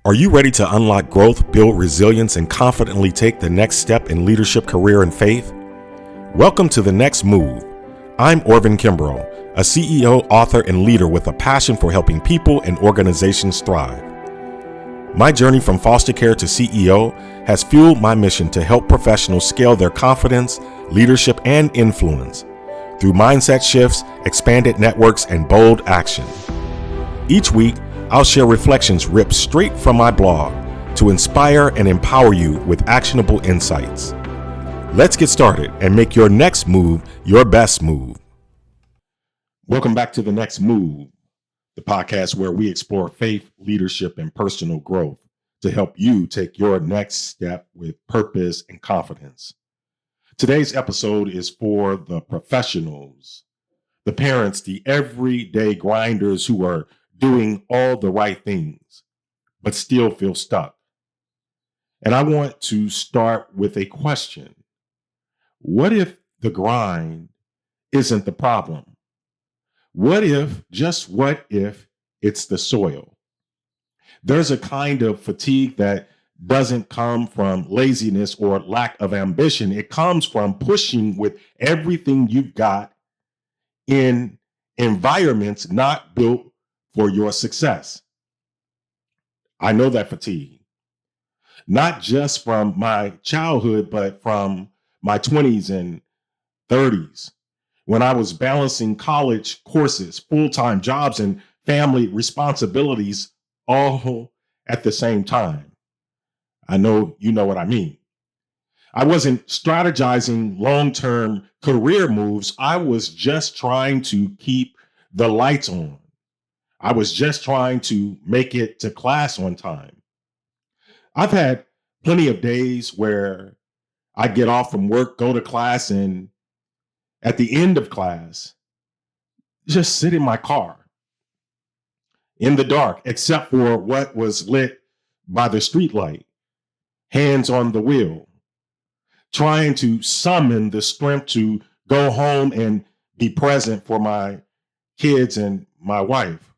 Are you ready to unlock growth, build resilience, and confidently take the next step in leadership, career, and faith? Welcome to The Next Move. I'm Orvin Kimbrough, a CEO, author, and leader with a passion for helping people and organizations thrive. My journey from foster care to CEO has fueled my mission to help professionals scale their confidence, leadership, and influence through mindset shifts, expanded networks, and bold action. Each week, I'll share reflections ripped straight from my blog to inspire and empower you with actionable insights. Let's get started and make your next move your best move. Welcome back to The Next Move, the podcast where we explore faith, leadership, and personal growth to help you take your next step with purpose and confidence. Today's episode is for the professionals, the parents, the everyday grinders who are doing all the right things, but still feel stuck. And I want to start with a question. What if the grind isn't the problem? What if it's the soil? There's a kind of fatigue that doesn't come from laziness or lack of ambition. It comes from pushing with everything you've got in environments not built for your success. I know that fatigue, not just from my childhood, but from my 20s and 30s, when I was balancing college courses, full-time jobs, and family responsibilities all at the same time. I know you know what I mean. I wasn't strategizing long-term career moves. I was just trying to keep the lights on. I was just trying to make it to class on time. I've had plenty of days where I get off from work, go to class, and at the end of class, just sit in my car in the dark, except for what was lit by the streetlight, hands on the wheel, trying to summon the strength to go home and be present for my kids and my wife.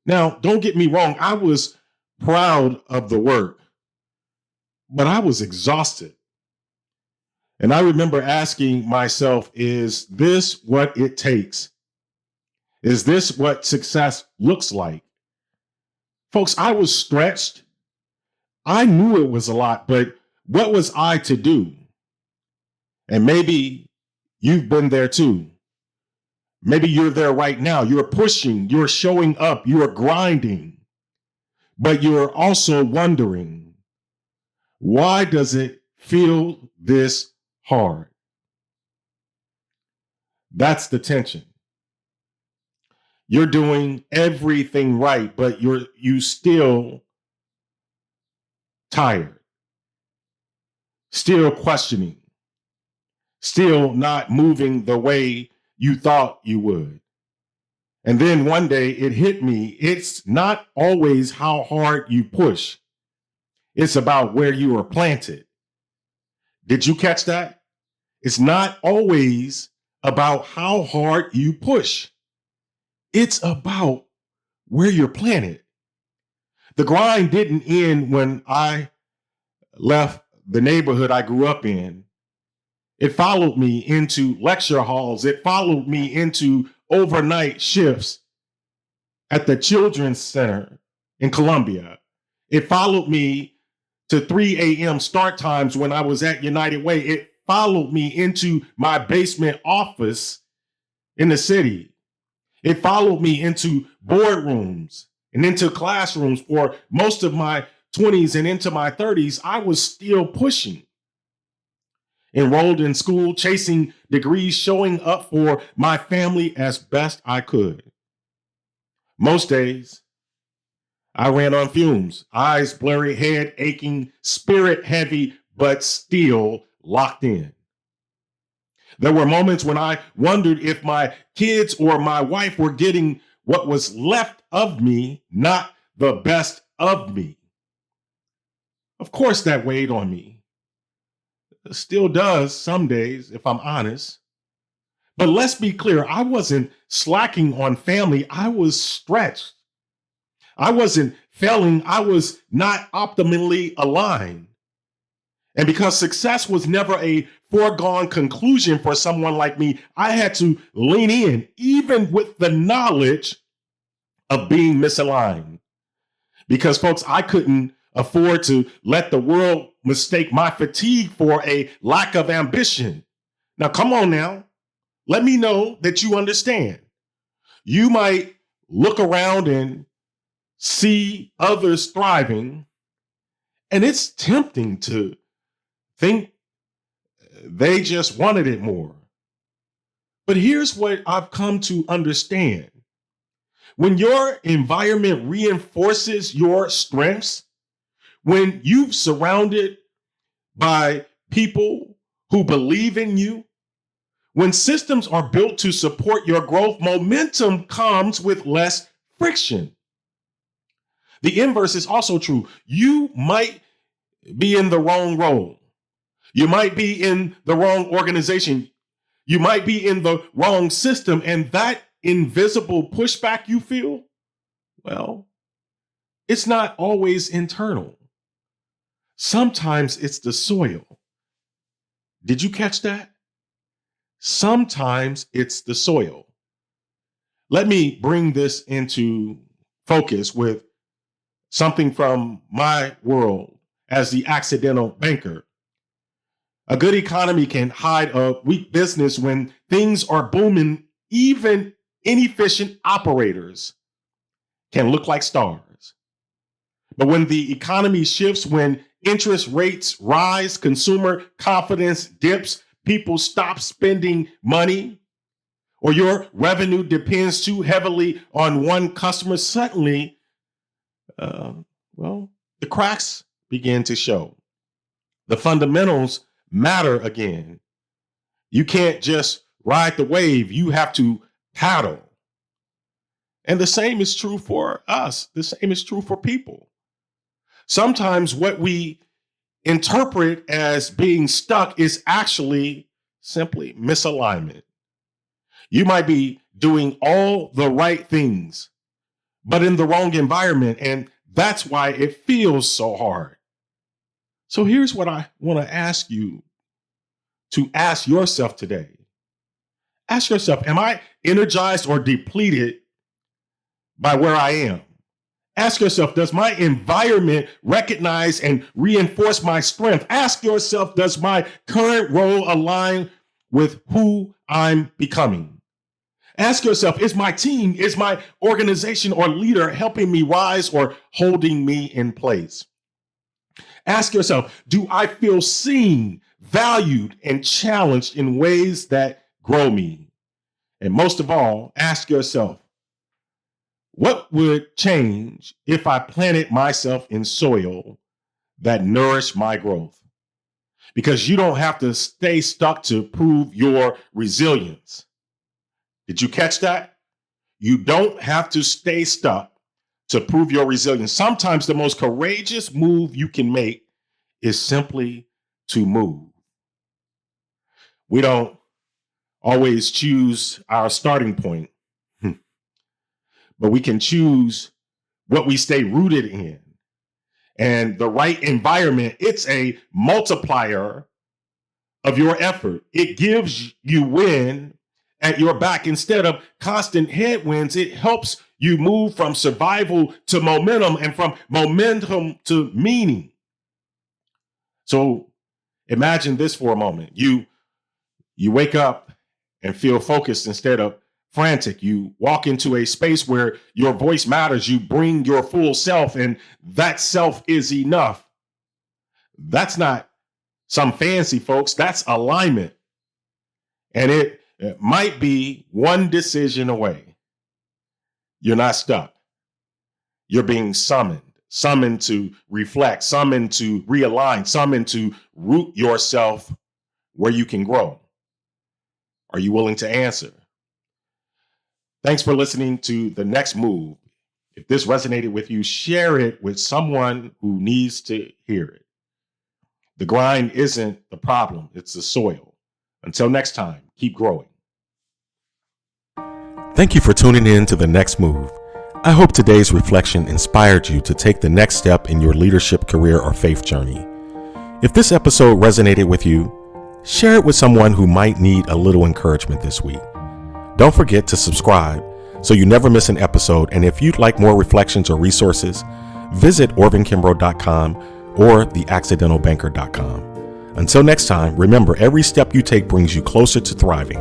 Now, don't get me wrong, I was proud of the work, but I was exhausted. And I remember asking myself, is this what it takes? Is this what success looks like? Folks, I was stretched. I knew it was a lot, but what was I to do? And maybe you've been there too. Maybe you're there right now. You're pushing, you're showing up, you're grinding, but you're also wondering, why does it feel this hard? That's the tension. You're doing everything right, but you still tired, still questioning, still not moving the way you thought you would. And then one day it hit me. It's not always how hard you push. It's about where you are planted. Did you catch that? It's not always about how hard you push. It's about where you're planted. The grind didn't end when I left the neighborhood I grew up in. It followed me into lecture halls. It followed me into overnight shifts at the Children's Center in Columbia. It followed me to 3 a.m. start times when I was at United Way. It followed me into my basement office in the city. It followed me into boardrooms and into classrooms for most of my 20s and into my 30s. I was still pushing. Enrolled in school, chasing degrees, showing up for my family as best I could. Most days, I ran on fumes, eyes blurry, head aching, spirit heavy, but still locked in. There were moments when I wondered if my kids or my wife were getting what was left of me, not the best of me. Of course, that weighed on me. It still does some days, if I'm honest. But let's be clear, I wasn't slacking on family. I was stretched. I wasn't failing. I was not optimally aligned. And because success was never a foregone conclusion for someone like me, I had to lean in, even with the knowledge of being misaligned. Because, folks, I couldn't afford to let the world mistake my fatigue for a lack of ambition. Now, come on now. Let me know that you understand. You might look around and see others thriving, and it's tempting to think they just wanted it more. But here's what I've come to understand. When your environment reinforces your strengths, when you've surrounded by people who believe in you, when systems are built to support your growth, momentum comes with less friction. The inverse is also true. You might be in the wrong role. You might be in the wrong organization. You might be in the wrong system. And that invisible pushback you feel, well, it's not always internal. Sometimes it's the soil. Did you catch that? Sometimes it's the soil. Let me bring this into focus with something from my world as the accidental banker. A good economy can hide a weak business when things are booming. Even inefficient operators can look like stars. But when the economy shifts, when interest rates rise, consumer confidence dips, people stop spending money, or your revenue depends too heavily on one customer, suddenly, the cracks begin to show. The fundamentals matter again. You can't just ride the wave. You have to paddle. And the same is true for us. The same is true for people. Sometimes what we interpret as being stuck is actually simply misalignment. You might be doing all the right things, but in the wrong environment, and that's why it feels so hard. So here's what I want to ask you to ask yourself today. Ask yourself, am I energized or depleted by where I am? Ask yourself, does my environment recognize and reinforce my strength? Ask yourself, does my current role align with who I'm becoming? Ask yourself, is my team, is my organization or leader helping me rise or holding me in place? Ask yourself, do I feel seen, valued, and challenged in ways that grow me? And most of all, ask yourself, what would change if I planted myself in soil that nourished my growth? Because you don't have to stay stuck to prove your resilience. Did you catch that? You don't have to stay stuck to prove your resilience. Sometimes the most courageous move you can make is simply to move. We don't always choose our starting point, but we can choose what we stay rooted in. And the right environment, it's a multiplier of your effort. It gives you wind at your back instead of constant headwinds. It helps you move from survival to momentum and from momentum to meaning. So imagine this for a moment. You wake up and feel focused instead of frantic. You walk into a space where your voice matters. You bring your full self, and that self is enough. That's not some fancy, folks. That's alignment. And it might be one decision away. You're not stuck. You're being summoned to reflect, summoned to realign, summoned to root yourself where you can grow. Are you willing to answer? Thanks for listening to The Next Move. If this resonated with you, share it with someone who needs to hear it. The grind isn't the problem, it's the soil. Until next time, keep growing. Thank you for tuning in to The Next Move. I hope today's reflection inspired you to take the next step in your leadership, career, or faith journey. If this episode resonated with you, share it with someone who might need a little encouragement this week. Don't forget to subscribe so you never miss an episode. And if you'd like more reflections or resources, visit orvinkimbrough.com or theaccidentalbanker.com. Until next time, remember, every step you take brings you closer to thriving.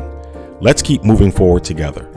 Let's keep moving forward together.